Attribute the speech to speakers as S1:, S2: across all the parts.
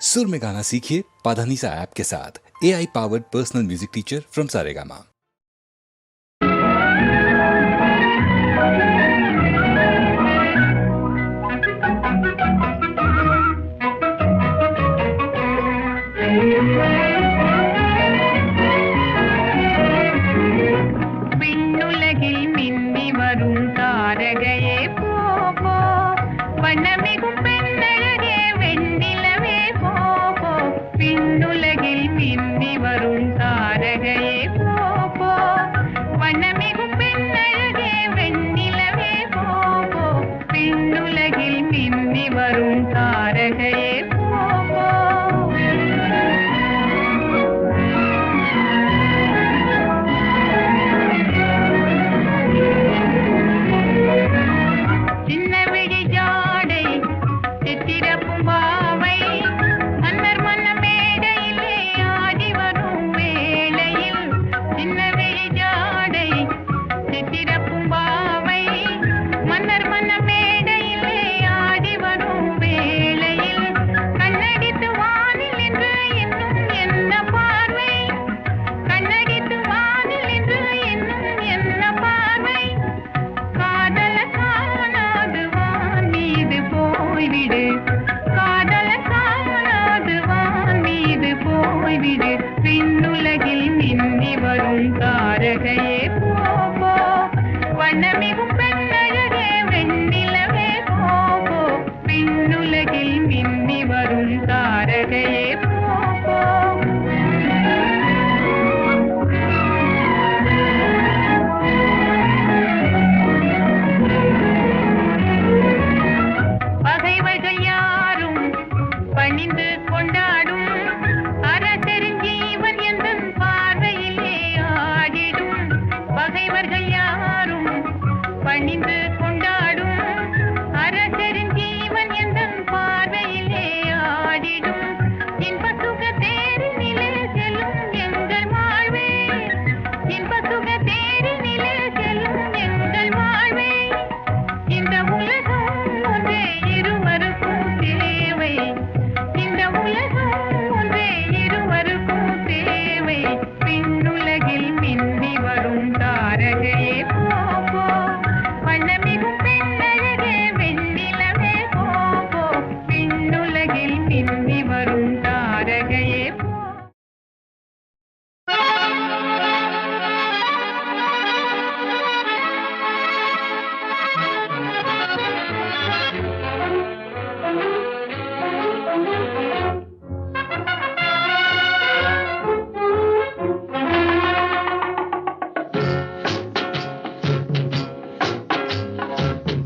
S1: सुर में गाना सीखिए पाधानीसा ऐप के साथ। AI powered personal music teacher from Saregama.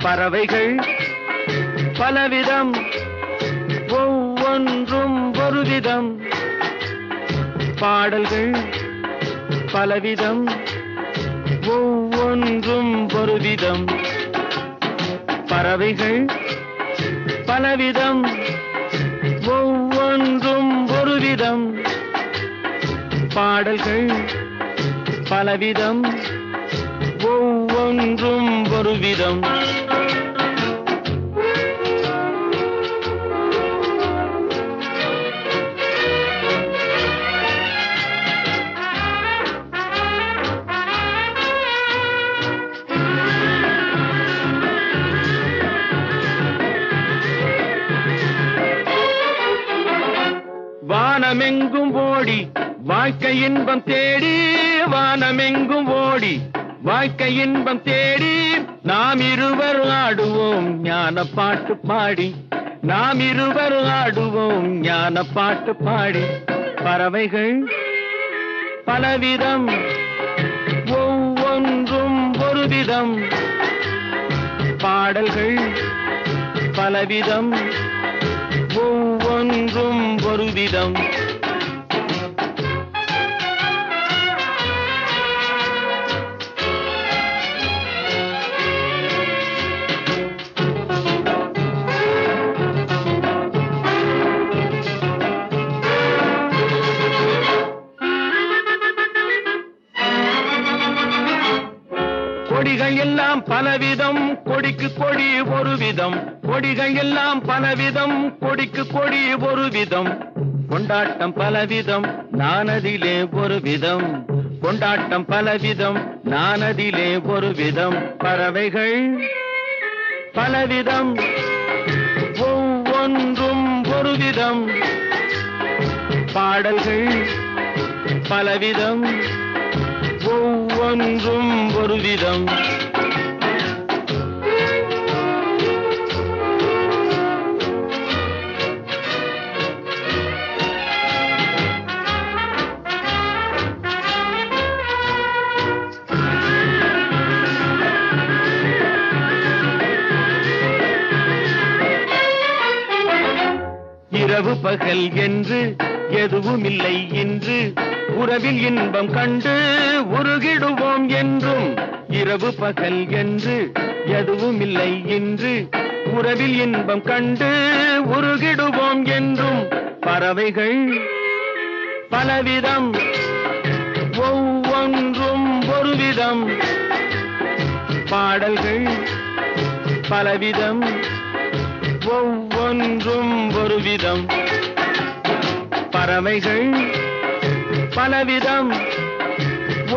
S2: பறவைகள் பலவிதம், ஒவ்வொன்றும் ஒரு விதம். பாடல்கள் பலவிதம், ஒவ்வொன்றும் ஒரு விதம். பறவைகள் பலவிதம், ஒவ்வொன்றும் ஒரு விதம். பாடல்கள் பலவிதம், ஒவ்வொன்றும் ஒரு விதம். வானமெங்கும் ஓடி வாழ்க்கை இன்பம் தேடி, வானமெங்கும் ஓடி வாழ்க்கை இன்பம் தேடி, நாம் இருவர் ஆடுவோம் ஞான பாட்டு பாடி, நாம் இருவர் ஆடுவோம் ஞான பாட்டு பாடி. பறவைகள் பலவிதம், ஒவ்வொன்றும் ஒரு விதம். பாடல்கள் பலவிதம், ஒவ்வொன்றும் ஒரு விதம். கொடிகள் கொடிகள் எல்லாம் பலவிதம், கொடிக்கு கொடி ஒரு விதம். கொடிகள் எல்லாம் பலவிதம், கொடிக்கு கொடி ஒரு விதம். கொண்டாட்டம் பலவிதம், நானதிலே ஒரு விதம். கொண்டாட்டம் பலவிதம், நானதிலே ஒரு விதம். பறவைகள் பலவிதம், ஒவ்வொன்றும் ஒரு விதம். பாடல்கள் பலவிதம், ஒவ்வொன்றும் ஒரு விதம். இரவு பகல் என்று எதுவும் இல்லை என்று உறவில் இன்பம் கண்டு உருகிடுவோம் என்றும். இரவு பகல் என்று எதுவும் இல்லை என்று உறவில் இன்பம் கண்டு உருகிடுவோம் என்றும். பறவைகள் பலவிதம், ஒவ்வொன்றும் ஒரு விதம். பாடல்கள் பலவிதம், ஒவ்வொன்றும் ஒரு விதம். பறவைகள் பலவிதம்,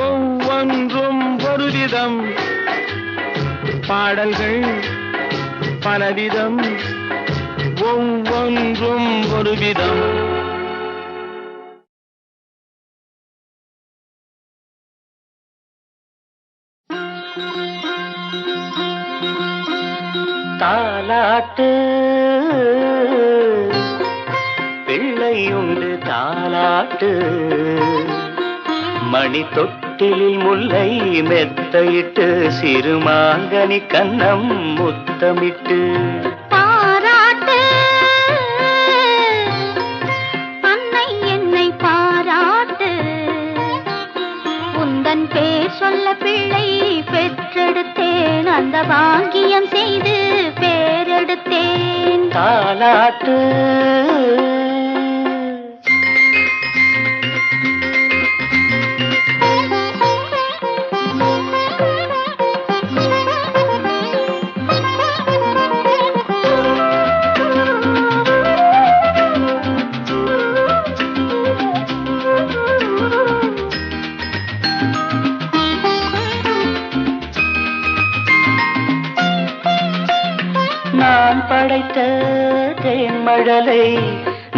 S2: ஒவ்வொன்றும் ஒரு விதம். பாடல்கள் பலவிதம், ஒவ்வொன்றும் ஒரு விதம்.
S3: தாலாட்டு பிள்ளையுண்டு தாலாட்டு, மணி தொட்டிலில் முல்லை மெத்தையிட்டு சிறுமாங்கனி கன்னம் முத்தமிட்டு.
S4: பாராட்டு அன்னை என்னை பாராட்டு, உந்தன் பேர் சொல்ல பிள்ளை பெற்றெடுத்தேன், அந்த பாக்கியம் செய்து பேரெடுத்தேன்.
S3: தாலாட்டு நான் படைத்த தேன்மழலை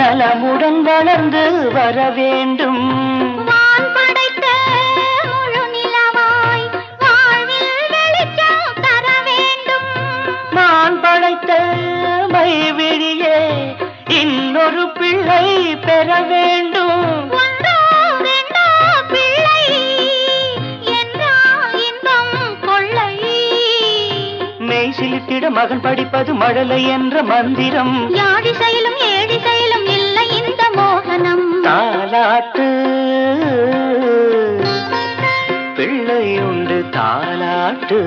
S3: நலமுடன் வளர்ந்து வர வேண்டும்.
S4: வான் படைத்த முழு நிலவாய் வாழ்வில் வெளிச்சம் தர வேண்டும்.
S3: நான் படைத்த மைவிழியே இன்னொரு பிள்ளை பெற வேண்டும்.
S4: ஒன்றோ ரெண்டோ பிள்ளை என்றால் இன்பம் கொள்ளை.
S3: மெய் சிலித்திட மகன் படிப்பது மழலை என்ற மந்திரம்.
S4: யாழி செயலும் ஏழி செயலும் இல்லை இந்த மோகனம்.
S3: தாலாட்டு பிள்ளையுண்டு தாலாட்டு,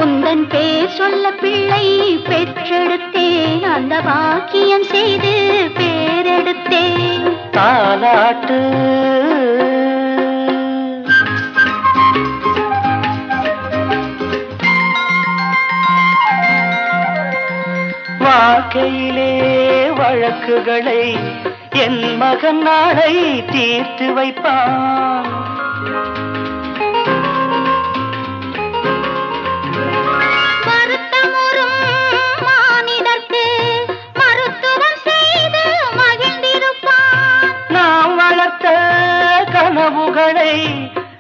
S4: உந்தன் பேர் சொல்ல பிள்ளை பெற்றெடுத்தேன், அந்த பாக்கியம் செய்து பேரெடுத்தேன்.
S3: தாலாட்டு வாழ்க்கையிலே வழக்குகளை என் மகன் நாளை தீர்த்து வைப்பான்.
S4: வருத்தமுறும் மானிடர்க்கு மருத்துவம் செய்து மகிழ்ந்திருப்பான்.
S3: நாம் வளர்த்த கனவுகளை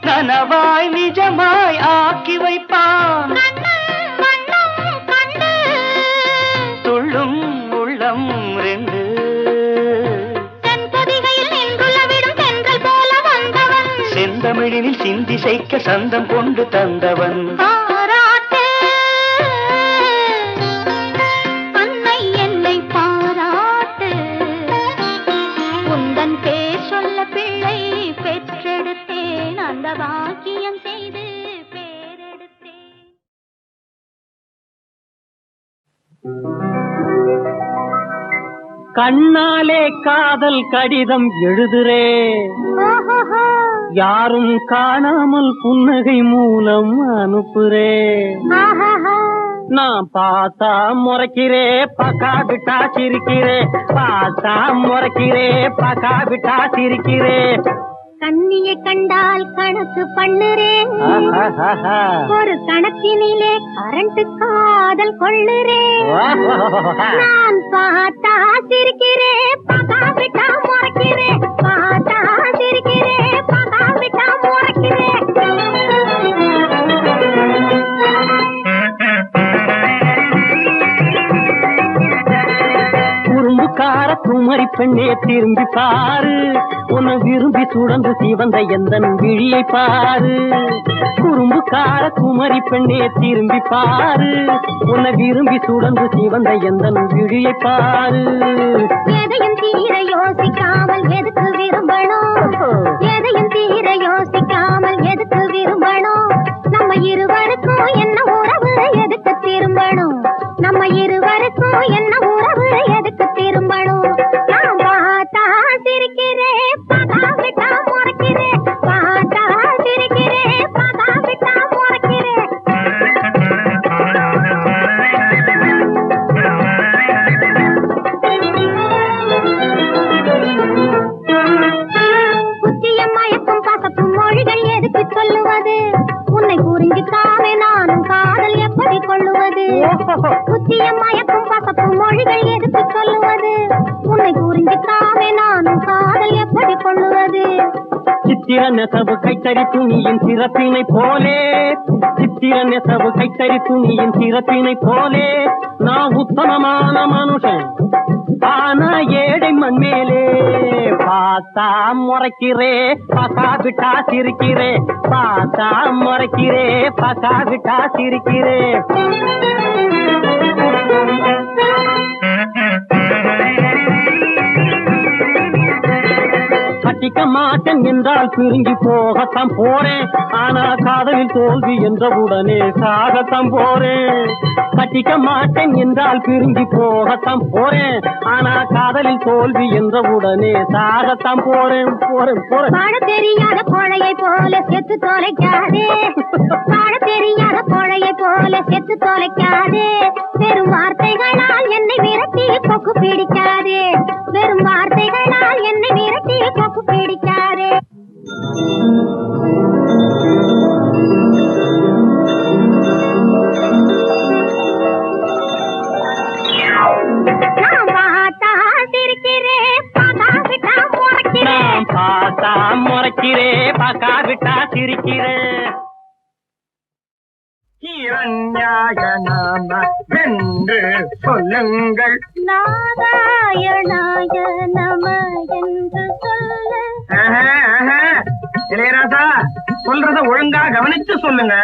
S3: நனவாய் நிஜமாய் ஆக்கி வைப்பான். துள்ளும் உள்ளம் ரெண்டு
S4: தென்பதிகையில் நின்றுளவிடும் தென்றல் போல வந்தவன்.
S3: செந்தமிழினில் சிந்தி செய்க்க சந்தம் கொண்டு தந்தவன்.
S4: பாராட்டு அன்னை என்னை பாராட்டு, உந்தன் பேர் சொல்ல பிள்ளை பெற்றெடுத்தேன், அந்த பாக்கியம் செய்து பேரெடுத்தேன்.
S2: கண்ணாலே காதல் கடிதம் எழுதுறே, யாரும் காணாமல் புன்னகை மூலம் அனுப்புறேன். நான் பார்த்தா முறைக்கிறே பக்கா விட்டா சிரிக்கிறே, பார்த்தா முறைக்கிறே பக்கா விட்டா சிரிக்கிறே.
S4: கண்ணியை கண்டால் கணக்கு பண்ணுறேன், ஒரு கணக்கினிலே கரண்ட் காதல் கொள்ளுறேன். நான் பார்த்தா சிரிக்கிறேன் பக்கா விட்டா முறைக்கிறேன், பார்த்தா சிரிக்கிறேன் பக்கா விட்டா முறைக்கிறேன்.
S2: குறும்புக்கார குமரி பெண்ணே திரும்பி பாரு, உன்னை விரும்பி சுடந்து சிவந்த எந்தன் விழியை பாரு. குறும்புக்கார குமரி பெண்ணே திரும்பி பாரு, உன்னை விரும்பி சுடந்து சிவந்த எந்தன் விழியை பாரு.
S4: எதையும் தீர யோசிக்காமல் எதுக்கு விரும்பணும், எதையும் தீர யோசிக்காமல் எதுக்கு விரும்பணும். நம்ம இருவருக்கும் என்ன உறவு எதுக்கு திரும்பணும், நம்ம இருவருக்கும் என்ன உறவு எதுக்கு திரும்பணும். நான் பார்த்தா சிரிக்கிறேன் பகா விட்டா முறைக்கிறேன், பார்த்தா சிரிக்கிறேன் பகா விட்டா முறைக்கிறேன். புத்திய மயக்கும் பசப்பும் மொழிகள் எதுக்கு சொல்லுவது, உன்னை புரிஞ்சுக்காமே நானும் காதல் எப்படி கொள்ளுவது. புத்திய மயக்கும் பசப்பும் மொழிகள் எதுக்கு சொல்லுவது, உன்னை புரிஞ்சுக்காமே நானும் காதல் எப்படி கொள்ளுவது.
S2: சித்திர நெசவு கைத்தறி துணியின் சிறப்பினை போலே, சித்திர நெசவு கைத்தறி துணியின் சிறப்பினை போலே நான் உத்தமமான மனுஷன், ஆனா ஏழை மண் மேலே. பார்த்தா முறைக்கிறே பக்கா விட்டா சிரிக்கிறே, பார்த்தா முறைக்கிறே பக்கா விட்டா சிரிக்கிறே. கட்டிக்க மாட்டேன் என்றால் பிரிஞ்சு போகத்தான் போறேன், ஆனா காதலில் தோல்வி என்றவுடனே சாகத்தான் போறேன். கட்டிக்க மாட்டேன் என்றால் பிரிஞ்சு போகத்தான் போறேன், ஆனா காதலில் தோல்வி என்றவுடனே சாகத்தான் போறேன் போறேன் போறேன்.
S4: பாட தெரியாத கோழையை போல செத்து தொலைக்காதே, பாட தெரியாத கோழையை போல செத்து தொலைக்காதே. வெறும் வார்த்தைகளால் என்னை விரட்டி கொக்கு பிடிக்காதே, வெறும் வார்த்தைகளால் என்னை விரட்டி கொக்கு பிடிக்காதே. நான் பார்த்தா சிரிக்கிறேன் பகா விட்டா முறைக்கிறேன்,
S2: நான் பார்த்தா முறைக்கிறே பக்கா விட்டா சிரிக்கிறே. இரண்யாய நாம என்று சொல்லுங்கள்,
S4: நாராயணாய நம என்று சொல்லு.
S2: இளையராஜா சொல்றத ஒழுங்கா கவனிச்சு சொல்லுங்க.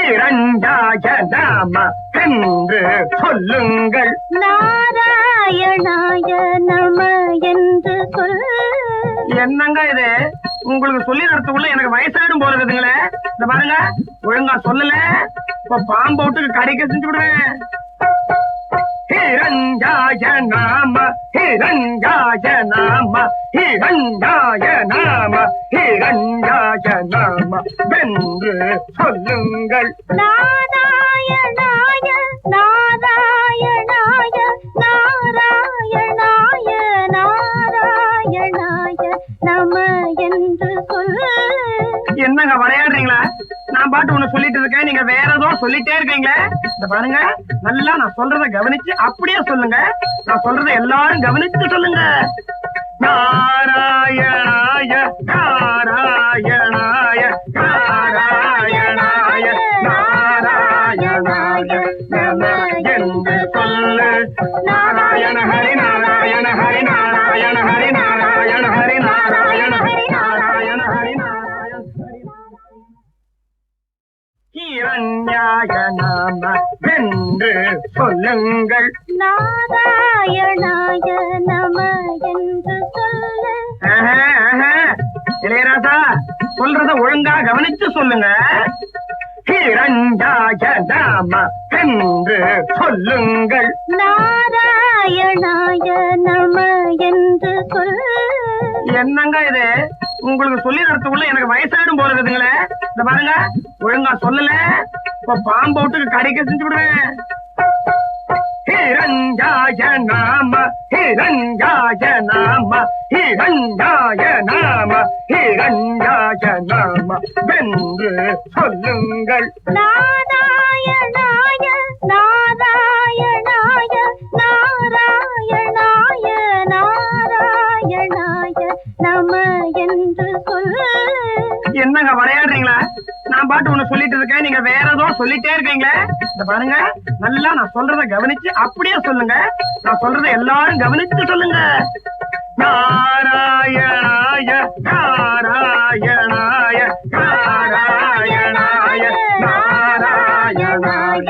S2: இரண்யாய நாம என்று சொல்லுங்கள்,
S4: நாராயணாய நம என்று சொல்லு.
S2: என்னங்க இது உங்களுக்கு சொல்லி நடத்துக்குள்ள எனக்கு வயசாயிடும் போல இருக்குதுங்களே. இந்த பாருங்க ஒழுங்கா சொல்லல, இப்ப பாம்பு விட்டுக்கு கடிக்க செஞ்சு விடுவேன். ஹிரண்யாய நாம ஹிரண்யாய நாம ஹிரண்யாய நாம ஹிரண்யாய நாம வென்று சொல்லுங்கள்,
S4: நாராயணாய நாராயணாய நாராயணாய நாராயணாய நம என்று சொல்லு.
S2: என்னங்க விளையாடுறீங்களா? நான் பாட்டு ஒண்ணு சொல்லிட்டு இருக்கேன், நீங்க வேற ஏதோ சொல்லிட்டே இருக்கீங்களே. இந்த பாருங்க நல்லா நான் சொல்றத கவனிச்சு அப்படியே சொல்லுங்க. நான் சொல்றத எல்லாரும் கவனிச்சு சொல்லுங்க. நாராயணாய நாராயணாய நாராயணாய நாராயணாய நம என்று சொல்லு. நாராயண ஹரி நாராயண ஹரி நாராயண ஹரி நாராயண ஹரி நாராயண ஹரி நாராயண ஹரி நாராயண இரண்யாய நாம என்று சொல்லுங்கள்,
S4: நாராயணாய நம என்று சொல்லு.
S2: இளையராஜா சொல்றத ஒழுங்கா கவனிச்சு சொல்லுங்க. இரண்யாய நாம என்று சொல்லுங்கள்,
S4: நாராயணாய நம என்று சொல்லு.
S2: என்னங்க இது
S5: உங்களுக்கு சொல்லி நடத்துக்குள்ள எனக்கு வயசாயிடும் போல இருக்குதுங்களே. இந்த பாருங்க, ஒழுங்கா சொல்லல இப்ப பாம்பு விட்டுக்கு கடைக்க செஞ்சு விடுவேன். ஹிரண்யாய நாம ஹிரண்யாய நாம ஹிரண்யாய நாம ஹிரண்யாய நாம வென்று சொல்லுங்கள்.
S4: நாராயணாய நாராயணாய நாராயணாய நாராயணாய நம என்று சொல்.
S5: என்னங்க விளையாடுறீங்களா? நான் பாட்டு ஒண்ணு சொல்லிட்டு இருக்கேன், நீங்க வேற ஏதோ சொல்லிட்டே இருக்கீங்களே. இந்த பாருங்க, நல்லா நான் சொல்றத கவனிச்சு அப்படியே சொல்லுங்க. நான் சொல்றத எல்லாரும் கவனிச்சு சொல்லுங்க. நாராயணாய நாராயணாய நாராயணாய நாராயணாய